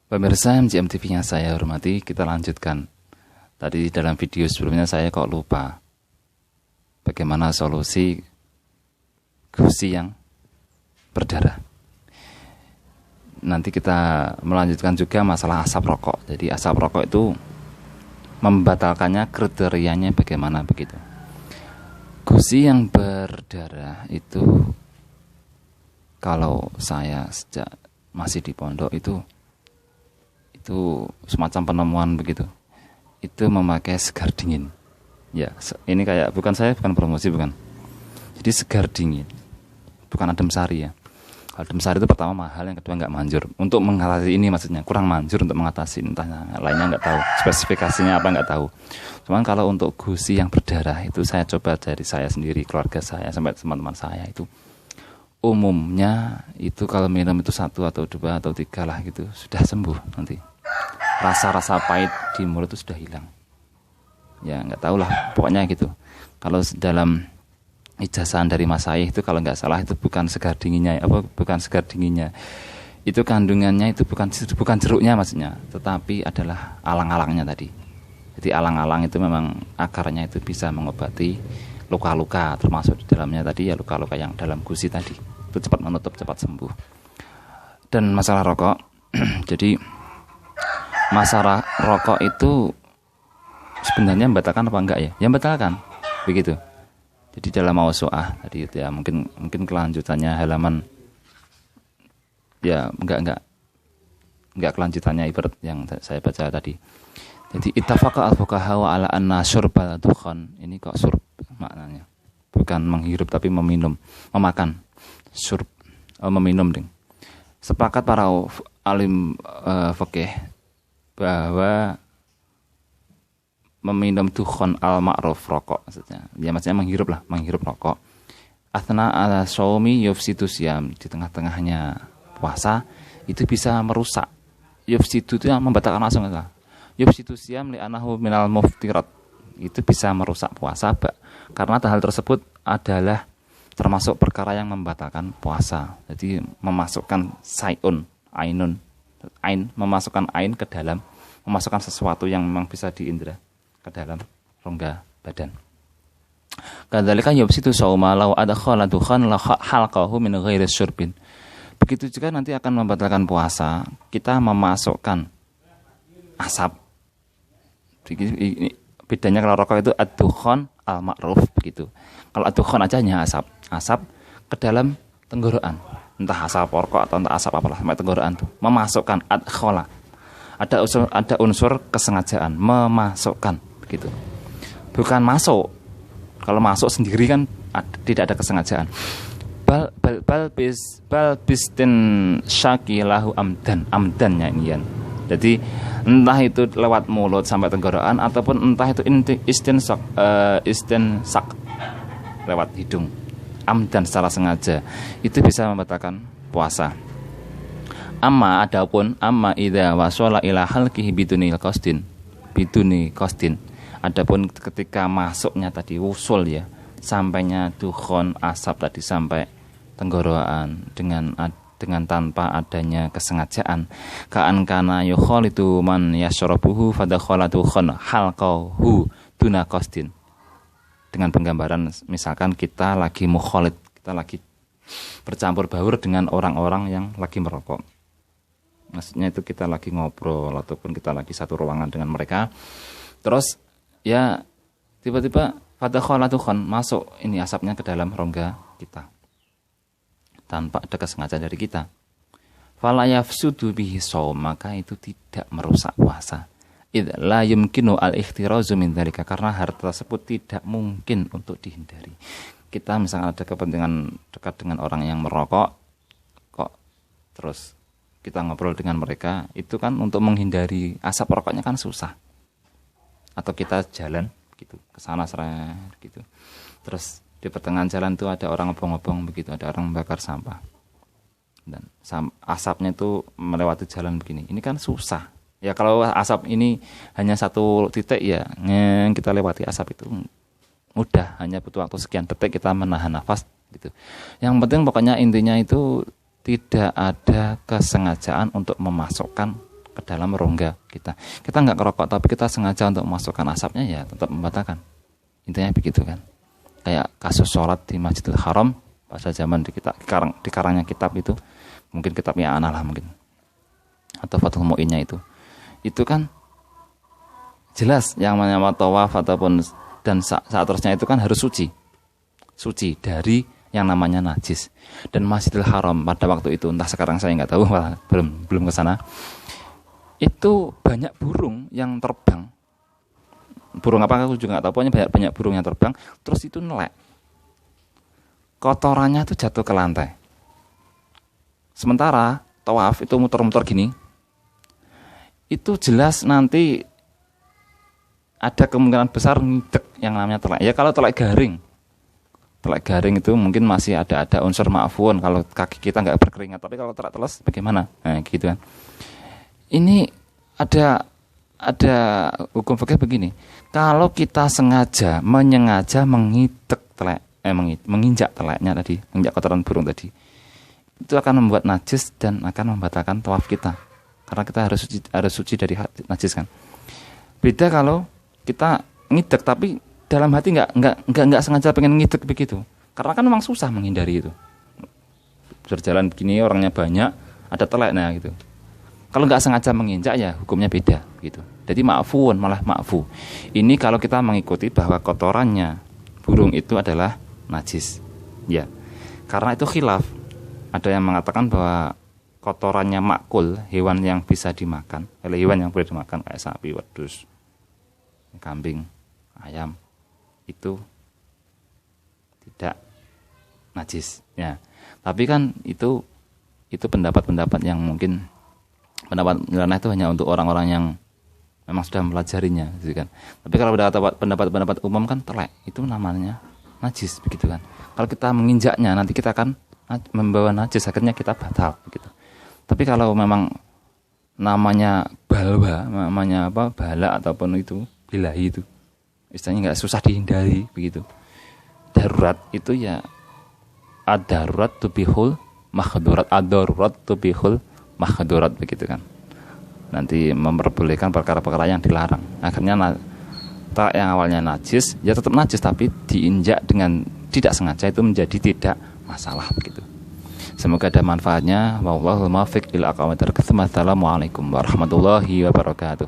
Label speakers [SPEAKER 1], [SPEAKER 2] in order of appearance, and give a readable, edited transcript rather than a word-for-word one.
[SPEAKER 1] Pemirsa MGMTV yang saya hormati, kita lanjutkan. Tadi dalam video sebelumnya saya kok lupa bagaimana solusi gusi yang berdarah. Nanti kita melanjutkan juga masalah asap rokok. Jadi asap rokok itu membatalkannya kriterianya bagaimana begitu. Gusi yang berdarah itu kalau saya sejak masih di pondok itu semacam penemuan begitu. Itu memakai segar dingin. Ya, ini kayak bukan promosi bukan. Jadi segar dingin. Bukan adem sari ya. Adem sari itu pertama mahal, yang kedua nggak manjur. Untuk mengatasi ini maksudnya kurang manjur untuk mengatasi, entah lainnya nggak tahu. Spesifikasinya apa nggak tahu. Cuman kalau untuk gusi yang berdarah itu saya coba dari saya sendiri, keluarga saya sampai teman-teman saya itu umumnya itu kalau minum itu 1 atau 2 atau 3 lah gitu sudah sembuh nanti. Rasa-rasa pahit di mulut itu sudah hilang. Ya nggak tahu lah, pokoknya gitu. Kalau dalam ijazahan dari Mas Syekh itu kalau nggak salah itu bukan segar dinginnya, itu kandungannya itu bukan jeruknya maksudnya, tetapi adalah alang-alangnya tadi. Jadi alang-alang itu memang akarnya itu bisa mengobati luka-luka, termasuk di dalamnya tadi ya luka-luka yang dalam gusi tadi. Itu cepat menutup, cepat sembuh. Dan masalah rokok, jadi masalah rokok itu sebenarnya membatalkan apa enggak ya? Ya membatalkan, begitu. Jadi dalam Mausu'ah tadi itu ya mungkin kelanjutannya halaman ya enggak kelanjutannya ibarat yang saya baca tadi. Jadi ittafaqa al-fuqaha wa ala anna syurbal dukhan. Ini kok surb maknanya. Bukan menghirup tapi memakan. Syurb meminum ding. Sepakat para alim fikih bahwa meminum dukhan al-ma'ruf rokok maksudnya. Ya maksudnya menghirup rokok. Athna ala shaumi yufsidu siyam, di tengah-tengahnya puasa itu bisa merusak. Yufsidu itu yang membatalkan langsung enggak. Yufsidu siyam li'annahu minal muftirat. Itu bisa merusak puasa karena hal tersebut adalah termasuk perkara yang membatalkan puasa. Jadi memasukkan memasukkan ain ke dalam, memasukkan sesuatu yang memang bisa diindra ke dalam rongga badan. Kadzalika yufsidu shauma law adkhala dukhan la halqahu min ghairi syurbin. Begitu juga nanti akan membatalkan puasa kita memasukkan asap. Bedanya kalau rokok itu ad-dukhan al-ma'ruf begitu. Kalau ad-dukhan aja hanya asap ke dalam tenggorokan. Entah asap rokok atau entah asap apalah sampai tenggorokan tuh. Memasukkan adkhala. Ada unsur kesengajaan memasukkan begitu. Bukan masuk. Kalau masuk sendiri kan tidak ada kesengajaan. Bal bistin syaki lahu amdannya ini ya. Jadi entah itu lewat mulut sampai tenggorokan ataupun entah itu istinsak lewat hidung. Amdan secara sengaja itu bisa membatalkan puasa. Amma idza wasala ila halqihi biduni qasdin. Adapun ketika masuknya tadi wusul ya, sampainya dukhon asap tadi sampai tenggorokan dengan tanpa adanya kesengajaan. Ka'an kana yukhalitu man yashrabuhu fadakhala dukhon halqahu duna qasdin. Dengan penggambaran misalkan kita lagi mukhalid, kita lagi bercampur baur dengan orang-orang yang lagi merokok. Maksudnya itu kita lagi ngobrol ataupun kita lagi satu ruangan dengan mereka. Terus ya tiba-tiba fadakhala dukhan masuk ini asapnya ke dalam rongga kita. Tanpa ada kesengajaan dari kita. Fala yafsudu bihi shaum, maka itu tidak merusak puasa. Idza la yumkinu al-ikhtirazu min dzalika, karena hal tersebut tidak mungkin untuk dihindari. Kita misalnya ada kepentingan dekat dengan orang yang merokok kok terus kita ngobrol dengan mereka, itu kan untuk menghindari asap rokoknya kan susah. Atau kita jalan gitu ke sana gitu. Terus di pertengahan jalan tuh ada orang ngobong-ngobong begitu, ada orang membakar sampah. Dan asapnya itu melewati jalan begini. Ini kan susah. Ya kalau asap ini hanya satu titik ya, kita lewati asap itu mudah, hanya butuh waktu sekian detik kita menahan nafas gitu. Yang penting pokoknya intinya itu tidak ada kesengajaan untuk memasukkan ke dalam rongga kita. Kita nggak ngerokok tapi kita sengaja untuk memasukkan asapnya, ya tetap membatalkan. Intinya begitu kan. Kayak kasus sholat di Masjidil Haram pada zaman di karangnya kitab itu, mungkin kitabnya Ana lah mungkin, atau Fathul Mu'innya itu kan jelas yang namanya tawaf ataupun dan saat terusnya itu kan harus suci dari yang namanya najis. Dan Masjidil Haram pada waktu itu, entah sekarang saya nggak tahu, belum ke sana, itu banyak burung yang terbang. Burung apa aku juga nggak tahu, pokoknya banyak burung yang terbang, terus itu nelek, kotorannya itu jatuh ke lantai. Sementara tawaf itu muter-muter gini, itu jelas nanti ada kemungkinan besar ngidek yang namanya telek. Ya kalau telek garing itu mungkin masih ada unsur ma'fun kalau kaki kita nggak berkeringat, tapi kalau telek teles bagaimana? Nah, gitu kan. Ini ada hukum fikih begini. Kalau kita menyengaja menginjak teleknya tadi, menginjak kotoran burung tadi, itu akan membuat najis dan akan membatalkan tawaf kita. Karena kita harus suci dari najis kan. Beda kalau kita ngidek tapi dalam hati nggak sengaja pengen ngidek begitu. Karena kan memang susah menghindari itu. Berjalan begini orangnya banyak, ada teleknya gitu. Kalau nggak sengaja menginjak ya hukumnya beda gitu. Jadi malah ma'fu. Ini kalau kita mengikuti bahwa kotorannya burung itu adalah najis. Ya. Karena itu khilaf. Ada yang mengatakan bahwa kotorannya makul, hewan yang bisa dimakan, hewan yang boleh dimakan kayak sapi, wedhus, kambing, ayam, itu tidak najis. Ya. Tapi kan itu pendapat-pendapat yang mungkin pendapat nyeleneh itu hanya untuk orang-orang yang memang sudah mempelajarinya, gitu kan. Tapi kalau pendapat umum kan telek itu namanya najis, begitu kan. Kalau kita menginjaknya nanti kita akan membawa najis, akhirnya kita batal, begitu. Tapi kalau memang namanya bala ataupun itu bilahi itu, istilahnya nggak susah dihindari, begitu. Darurat itu ya ad-darurat tubihul mahdurat, ad-darurat tubihul mahdurat, begitu kan. Nanti memperbolehkan perkara-perkara yang dilarang. Akhirnya yang awalnya najis ya tetap najis, tapi diinjak dengan tidak sengaja itu menjadi tidak masalah, begitu. Semoga ada manfaatnya. Wallahul muwaffiq ila aqwamit thoriq. Assalamualaikum warahmatullahi wabarakatuh.